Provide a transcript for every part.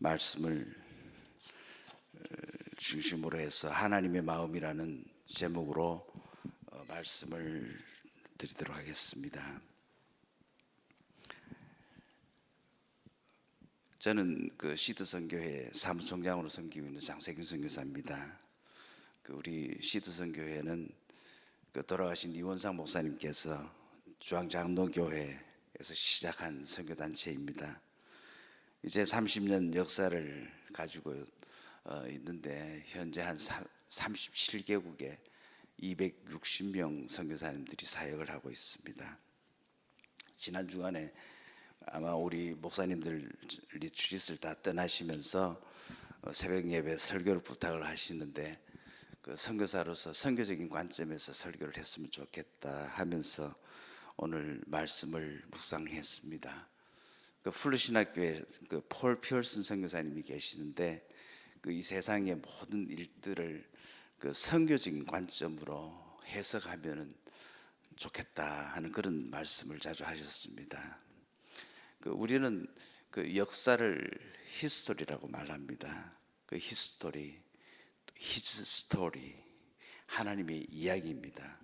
말씀을 중심으로 해서 하나님의 마음이라는 제목으로 말씀을 드리도록 하겠습니다. 저는 시드선교회 사무총장으로 섬기고 있는 장세균 선교사입니다. 우리 시드선교회는 돌아가신 이원상 목사님께서 중앙장로교회에서 시작한 선교단체입니다. 이제 30년 역사를 가지고 있는데 현재 한 37개국에 260명 선교사님들이 사역을 하고 있습니다. 지난 주간에 아마 우리 목사님들이 주짓을 다 떠나시면서 새벽 예배 설교를 부탁을 하시는데 선교사로서 선교적인 관점에서 설교를 했으면 좋겠다 하면서 오늘 말씀을 묵상했습니다. 플루신학교에 폴 피얼슨 선교사님이 계시는데 이 세상의 모든 일들을 선교적인 관점으로 해석하면 좋겠다 하는 그런 말씀을 자주 하셨습니다. 우리는 역사를 히스토리라고 말합니다. 히스토리, 히즈 스토리, 하나님의 이야기입니다.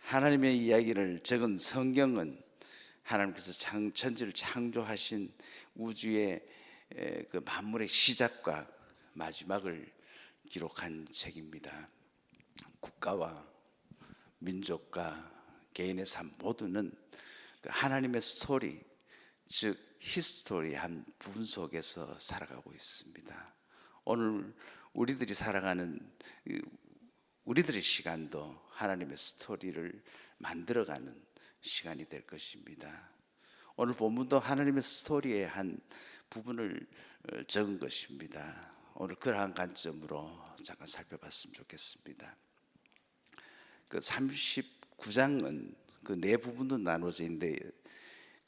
하나님의 이야기를 적은 성경은 하나님께서 천지를 창조하신 우주의 만물의 시작과 마지막을 기록한 책입니다. 국가와 민족과 개인의 삶 모두는 하나님의 스토리, 즉 히스토리 한 부분 속에서 살아가고 있습니다. 오늘 우리들이 살아가는 우리들의 시간도 하나님의 스토리를 만들어가는 시간이 될 것입니다. 오늘 본문도 하나님의 스토리의 한 부분을 적은 것입니다. 오늘 그러한 관점으로 잠깐 살펴봤으면 좋겠습니다. 39장은 네 부분도 나눠져 있는데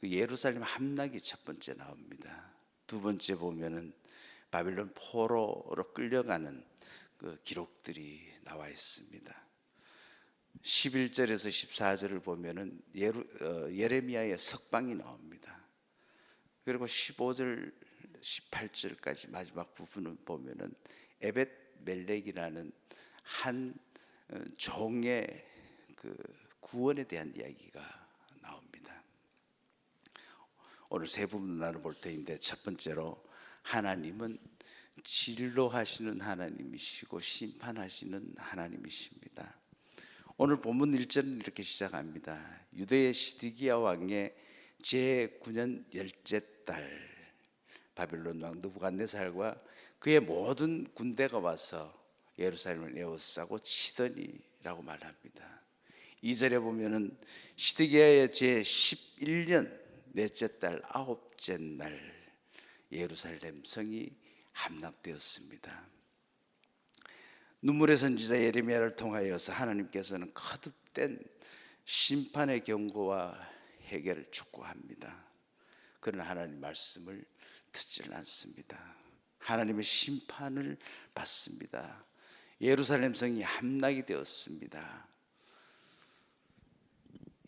예루살렘 함락이 첫 번째 나옵니다. 두 번째 보면은 바빌론 포로로 끌려가는 기록들이 나와 있습니다. 11절에서 14절을 보면은 예레미야의 석방이 나옵니다. 그리고 15절, 18절까지 마지막 부분을 보면은 에벳 멜렉이라는 한 종의 구원에 대한 이야기가 나옵니다. 오늘 세 부분 나눠볼 터인데 첫 번째로 하나님은 진로하시는 하나님이시고 심판하시는 하나님이십니다. 오늘 본문 1절은 이렇게 시작합니다. 유대의 시드기야 왕의 제9년 열째 달 바빌론 왕 느부갓네살과 그의 모든 군대가 와서 예루살렘을 에워싸고 치더니라고 말합니다. 2절에 보면은 시드기야의 제11년 넷째 달 아홉째 날 예루살렘 성이 함락되었습니다. 눈물의 선지자 예레미야를 통하여서 하나님께서는 거듭된 심판의 경고와 해결을 촉구합니다. 그러나 하나님 말씀을 듣지는 않습니다. 하나님의 심판을 받습니다. 예루살렘 성이 함락이 되었습니다.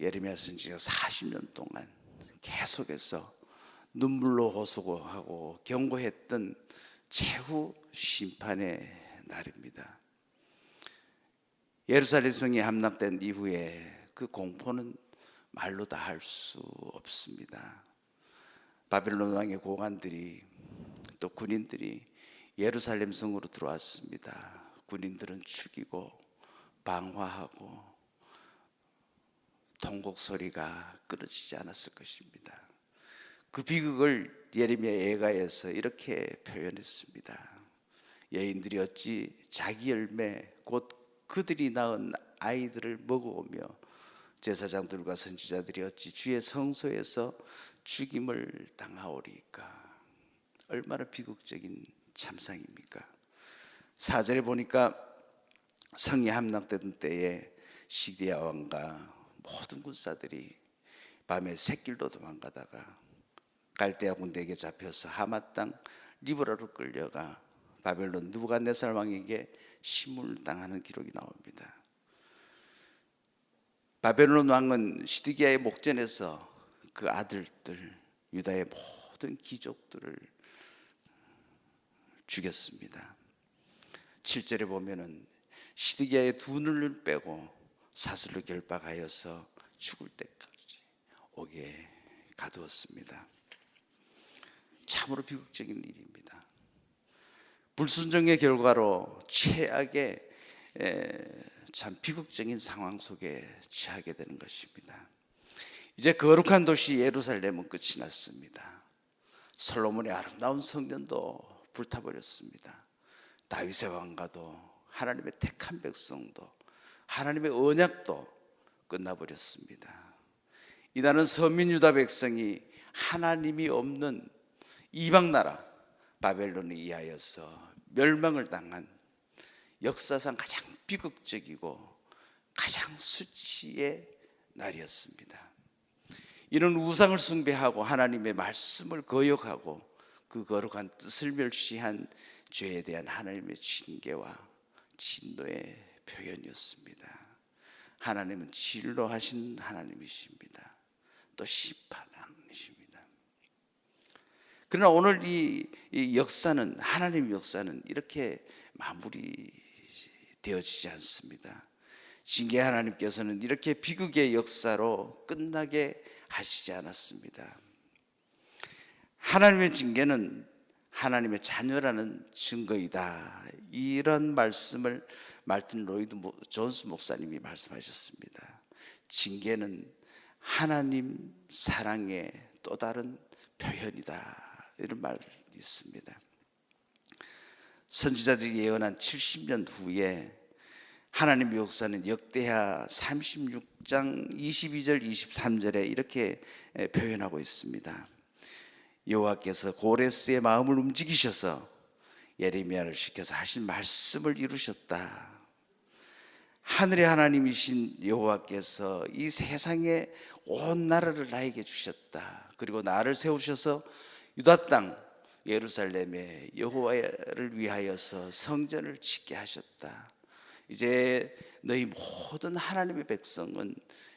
예레미야 선지자가 40년 동안 계속해서 눈물로 호소하고 경고했던 최후 심판의 날입니다. 예루살렘 성이 함락된 이후에 그 공포는 말로 다 할 수 없습니다. 바빌론 왕의 고관들이 또 군인들이 예루살렘 성으로 들어왔습니다. 군인들은 죽이고 방화하고 통곡 소리가 끊어지지 않았을 것입니다. 그 비극을 예레미야 예가에서 이렇게 표현했습니다. 여인들이 어찌 자기 열매 곧 그들이 낳은 아이들을 먹어오며 제사장들과 선지자들이 어찌 주의 성소에서 죽임을 당하오리까. 얼마나 비극적인 참상입니까? 4절에 보니까 성이 함락되던 때에 시드기야 왕과 모든 군사들이 밤에 샛길로 도망가다가 갈대아 군대에게 잡혀서 하맛 땅 리브라로 끌려가 바벨론 느부갓네살 왕에게 시물당하는 기록이 나옵니다. 바벨론 왕은 시드기야의 목전에서 그 아들들 유다의 모든 귀족들을 죽였습니다. 7절에 보면은 시드기야의 두 눈을 빼고 사슬로 결박하여서 죽을 때까지 옥에 가두었습니다. 참으로 비극적인 일입니다. 불순종의 결과로 최악의 참 비극적인 상황 속에 처하게 되는 것입니다. 이제 거룩한 도시 예루살렘은 끝이 났습니다. 솔로몬의 아름다운 성전도 불타버렸습니다. 다윗의 왕가도 하나님의 택한 백성도 하나님의 언약도 끝나버렸습니다. 이날은 서민 유다 백성이 하나님이 없는 이방 나라 바벨론에 의하여서 멸망을 당한 역사상 가장 비극적이고 가장 수치의 날이었습니다. 이런 우상을 숭배하고 하나님의 말씀을 거역하고 그 거룩한 뜻을 멸시한 죄에 대한 하나님의 징계와 진노의 표현이었습니다. 하나님은 진노하신 하나님이십니다. 또 심판하십니다. 그러나 오늘 이 역사는, 하나님의 역사는 이렇게 마무리되어지지 않습니다. 징계 하나님께서는 이렇게 비극의 역사로 끝나게 하시지 않았습니다. 하나님의 징계는 하나님의 자녀라는 증거이다. 이런 말씀을 말틴 로이드 존스 목사님이 말씀하셨습니다. 징계는 하나님 사랑의 또 다른 표현이다. 이런 말이 있습니다. 선지자들이 예언한 70년 후에 하나님의 역사는 역대하 36장 22절 23절에 이렇게 표현하고 있습니다. 여호와께서 고레스의 마음을 움직이셔서 예레미야를 시켜서 하신 말씀을 이루셨다. 하늘의 하나님이신 여호와께서 이 세상에 온 나라를 나에게 주셨다. 그리고 나를 세우셔서 유다 땅 예루살렘에 여호와를 위하여서 성전을 짓게 하셨다. 이제 너희 모든 하나님의 백성은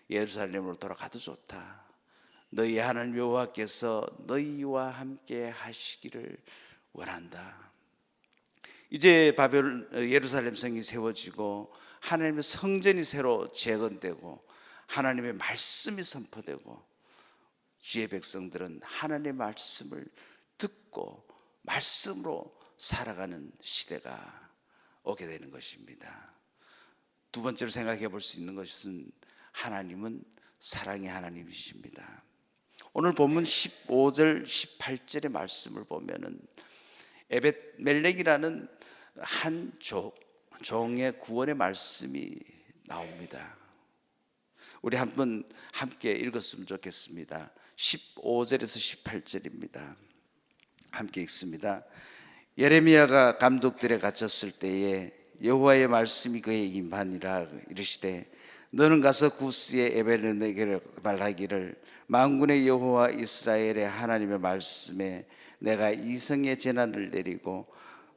예루살렘으로 돌아가도 좋다. 너희 하나님 여호와께서 너희와 함께 하시기를 원한다. 이제 예루살렘 성이 세워지고 하나님의 성전이 새로 재건되고 하나님의 말씀이 선포되고 주의 백성들은 하나님의 말씀을 듣고 말씀으로 살아가는 시대가 오게 되는 것입니다. 두 번째로 생각해 볼 수 있는 것은 하나님은 사랑의 하나님이십니다. 오늘 본문 15절 18절의 말씀을 보면은 에벳멜렉이라는 한 종의 구원의 말씀이 나옵니다. 우리 한번 함께 읽었으면 좋겠습니다. 15절에서 18절입니다. 함께 읽습니다. 예레미야가 감독들에 갇혔을 때에 여호와의 말씀이 그에게 임하니라. 이르시되 너는 가서 구스의 에벨론에게 말하기를 만군의 여호와 이스라엘의 하나님의 말씀에 내가 이성의 재난을 내리고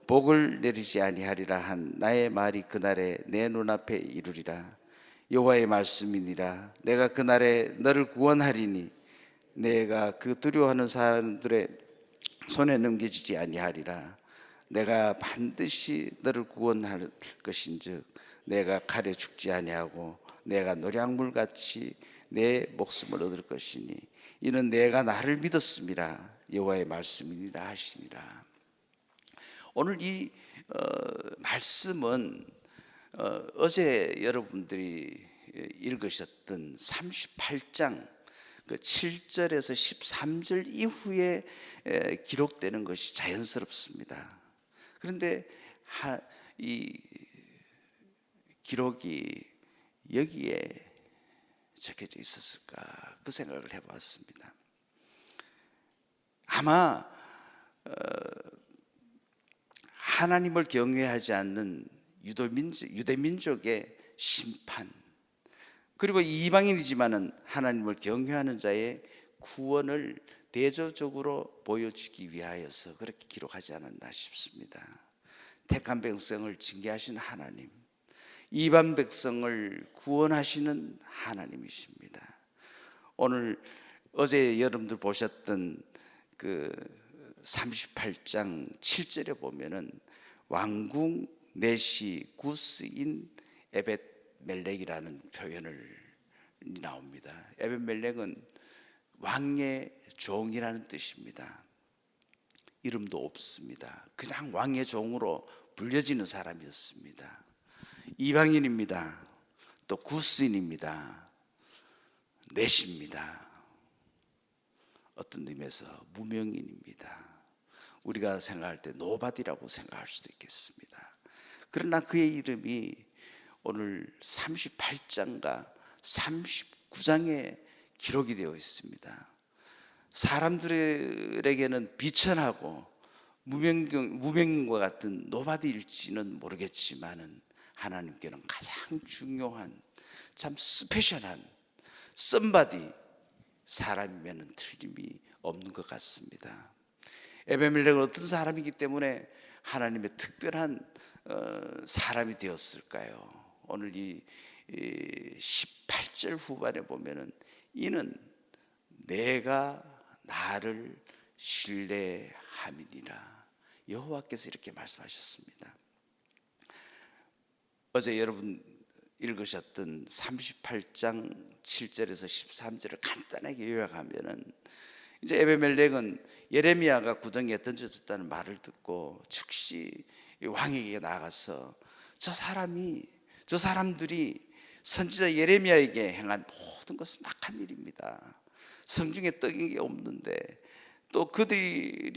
복을 내리지 아니하리라 한 나의 말이 그날에 내 눈앞에 이루리라. 여호와의 말씀이니라. 내가 그날에 너를 구원하리니 내가 그 두려워하는 사람들의 손에 넘겨지지 아니하리라. 내가 반드시 너를 구원할 것인즉 내가 칼에 죽지 아니하고 내가 노량물같이 내 목숨을 얻을 것이니 이는 내가 나를 믿었음이라. 여호와의 말씀이니라 하시니라. 오늘 이 말씀은 어제 여러분들이 읽으셨던 38장 그 7절에서 13절 이후에 기록되는 것이 자연스럽습니다. 그런데 이 기록이 여기에 적혀져 있었을까 그 생각을 해봤습니다. 아마 하나님을 경외하지 않는 유대민족의 심판, 그리고 이방인이지만은 하나님을 경외하는 자의 구원을 대조적으로 보여주기 위하여서 그렇게 기록하지 않았나 싶습니다. 택한 백성을 징계하신 하나님, 이방 백성을 구원하시는 하나님이십니다. 오늘 어제 여러분들 보셨던 그 38장 7절에 보면은 왕궁 내시 구스인 에벳멜렉이라는 표현을 나옵니다. 에벳멜렉은 왕의 종이라는 뜻입니다. 이름도 없습니다. 그냥 왕의 종으로 불려지는 사람이었습니다. 이방인입니다. 또 구스인입니다. 넷입니다. 어떤 의미에서 무명인입니다. 우리가 생각할 때 노바디라고 생각할 수도 있겠습니다. 그러나 그의 이름이 오늘 38장과 39장에 기록이 되어 있습니다. 사람들에게는 비천하고 무명인과 같은 노바디일지는 모르겠지만은 하나님께는 가장 중요한 참 스페셜한 썸바디 사람이면 틀림이 없는 것 같습니다. 에베멜렉은 어떤 사람이기 때문에 하나님의 특별한 사람이 되었을까요? 오늘 이 18절 후반에 보면은 이는 내가 나를 신뢰함이니라. 여호와께서 이렇게 말씀하셨습니다. 어제 여러분 읽으셨던 38장 7절에서 13절을 간단하게 요약하면은 이제 에베멜렉은 예레미야가 구덩이에 던져졌다는 말을 듣고 즉시 왕에게 나가서 저 사람들이 선지자 예레미야에게 행한 모든 것은 악한 일입니다. 성중에 떡인 게 없는데 또 그들이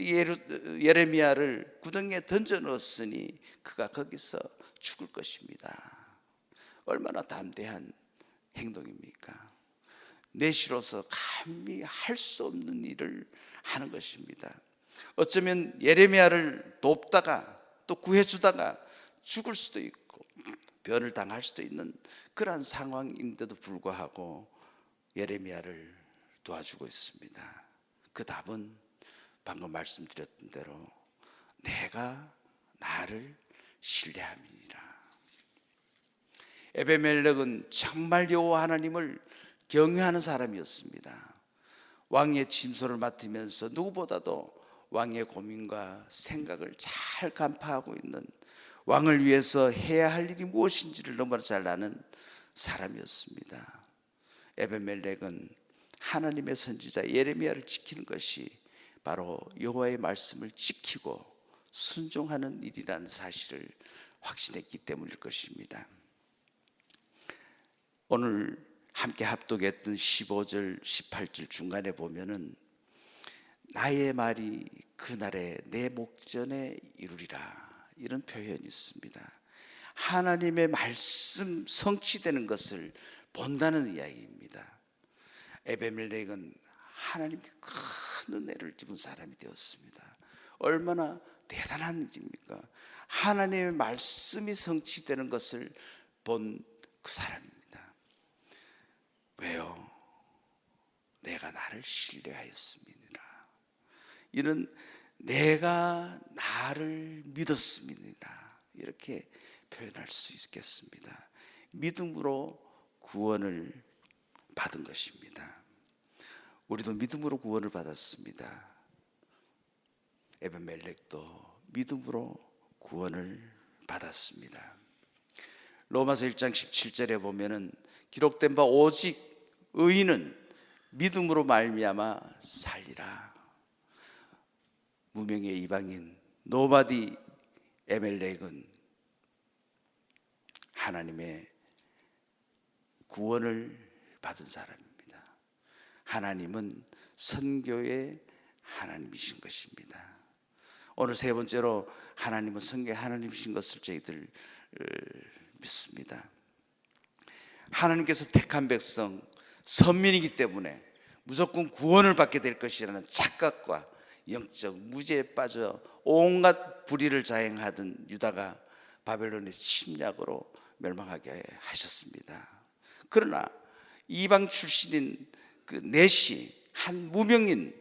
예레미야를 구덩이에 던져 넣었으니 그가 거기서 죽을 것입니다. 얼마나 담대한 행동입니까? 내시로서 감히 할 수 없는 일을 하는 것입니다. 어쩌면 예레미야를 돕다가 또 구해주다가 죽을 수도 있고 변을 당할 수도 있는 그러한 상황인데도 불구하고 예레미야를 도와주고 있습니다. 그 답은 방금 말씀드렸던 대로 내가 나를 신뢰함이니라. 에베멜렉은 정말 여호와 하나님을 경외하는 사람이었습니다. 왕의 침소를 맡으면서 누구보다도 왕의 고민과 생각을 잘 간파하고 있는, 왕을 위해서 해야 할 일이 무엇인지를 너무나 잘 아는 사람이었습니다. 에베멜렉은 하나님의 선지자 예레미야를 지키는 것이 바로 여호와의 말씀을 지키고 순종하는 일이라는 사실을 확신했기 때문일 것입니다. 오늘 함께 합독했던 15절, 18절 중간에 보면은 나의 말이 그날에 내 목전에 이루리라, 이런 표현이 있습니다. 하나님의 말씀 성취되는 것을 본다는 이야기입니다. 에베멜렉은 하나님의 큰 은혜를 입은 사람이 되었습니다. 얼마나 대단한 일입니까? 하나님의 말씀이 성취되는 것을 본 그 사람입니다. 왜요? 내가 나를 신뢰하였음이니라. 이는 내가 나를 믿었음이니라, 이렇게 표현할 수 있겠습니다. 믿음으로 구원을 받은 것입니다. 우리도 믿음으로 구원을 받았습니다. 에베멜렉도 믿음으로 구원을 받았습니다. 로마서 1장 17절에 보면은 기록된 바 오직 의인은 믿음으로 말미암아 살리라. 무명의 이방인 노바디 에멜렉은 하나님의 구원을 받은 사람입니다. 하나님은 선교의 하나님이신 것입니다. 오늘 세 번째로 하나님은 선교의 하나님이신 것을 저희들 믿습니다. 하나님께서 택한 백성, 선민이기 때문에 무조건 구원을 받게 될 것이라는 착각과 영적 무지에 빠져 온갖 불의를 자행하던 유다가 바벨론의 침략으로 멸망하게 하셨습니다. 그러나 이방 출신인 그 넷이 한 무명인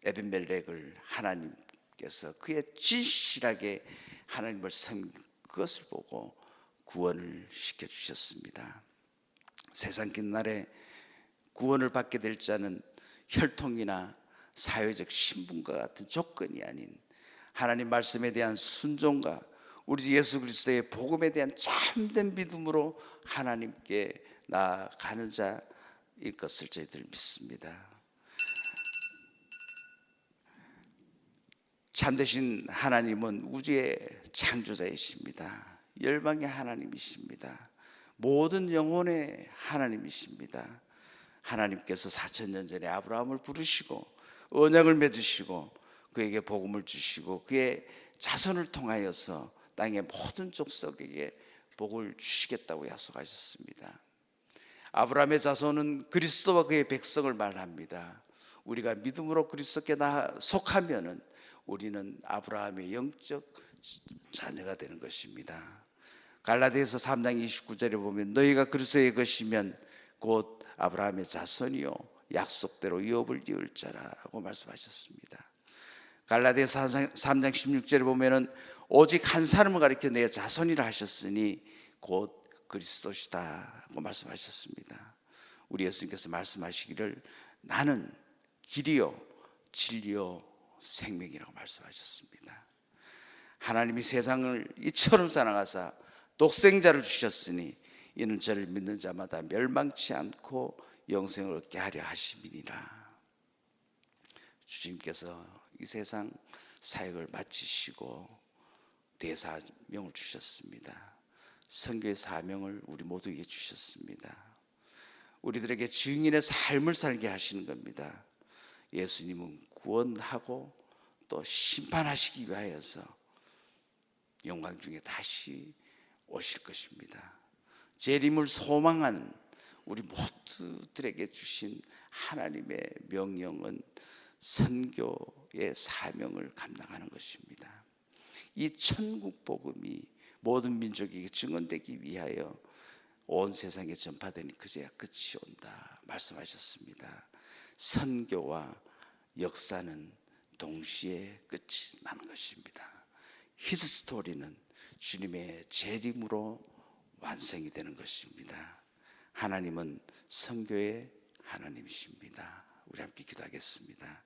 에벤멜렉을 하나님께서 그의 진실하게 하나님을 섬긴 그것을 보고 구원을 시켜주셨습니다. 세상 끝날에 구원을 받게 될 자는 혈통이나 사회적 신분과 같은 조건이 아닌 하나님 말씀에 대한 순종과 우리 주 예수 그리스도의 복음에 대한 참된 믿음으로 하나님께 나아가는 자일 것을 저희들 믿습니다. 참되신 하나님은 우주의 창조자이십니다. 열방의 하나님이십니다. 모든 영혼의 하나님이십니다. 하나님께서 4,000년 전에 아브라함을 부르시고 언약을 맺으시고 그에게 복음을 주시고 그의 자손을 통하여서 땅의 모든 족속에게 복을 주시겠다고 약속하셨습니다. 아브라함의 자손은 그리스도와 그의 백성을 말합니다. 우리가 믿음으로 그리스도께 속하면은 우리는 아브라함의 영적 자녀가 되는 것입니다. 갈라디아서 3장 29절에 보면 너희가 그리스도의 것이면 곧 아브라함의 자손이요 약속대로 유업을 이을 자라고 말씀하셨습니다. 갈라디아서 3장 16절에 보면은 오직 한 사람을 가리켜 내 자손이라 하셨으니 곧 그리스도시다고 말씀하셨습니다. 우리 예수님께서 말씀하시기를 나는 길이요 진리요 생명이라고 말씀하셨습니다. 하나님이 세상을 이처럼 사랑하사 독생자를 주셨으니 이는 저를 믿는 자마다 멸망치 않고 영생을 얻게 하려 하심이니라. 주님께서 이 세상 사역을 마치시고 대사명을 주셨습니다. 선교의 사명을 우리 모두에게 주셨습니다. 우리들에게 증인의 삶을 살게 하시는 겁니다. 예수님은 구원하고 또 심판하시기 위하여서 영광 중에 다시 오실 것입니다. 재림을 소망하는 우리 모두들에게 주신 하나님의 명령은 선교의 사명을 감당하는 것입니다. 이 천국 복음이 모든 민족에게 증언되기 위하여 온 세상에 전파되니 그제야 끝이 온다 말씀하셨습니다. 선교와 역사는 동시에 끝이 나는 것입니다. 히스 스토리는 주님의 재림으로 완성이 되는 것입니다. 하나님은 선교의 하나님이십니다. 우리 함께 기도하겠습니다.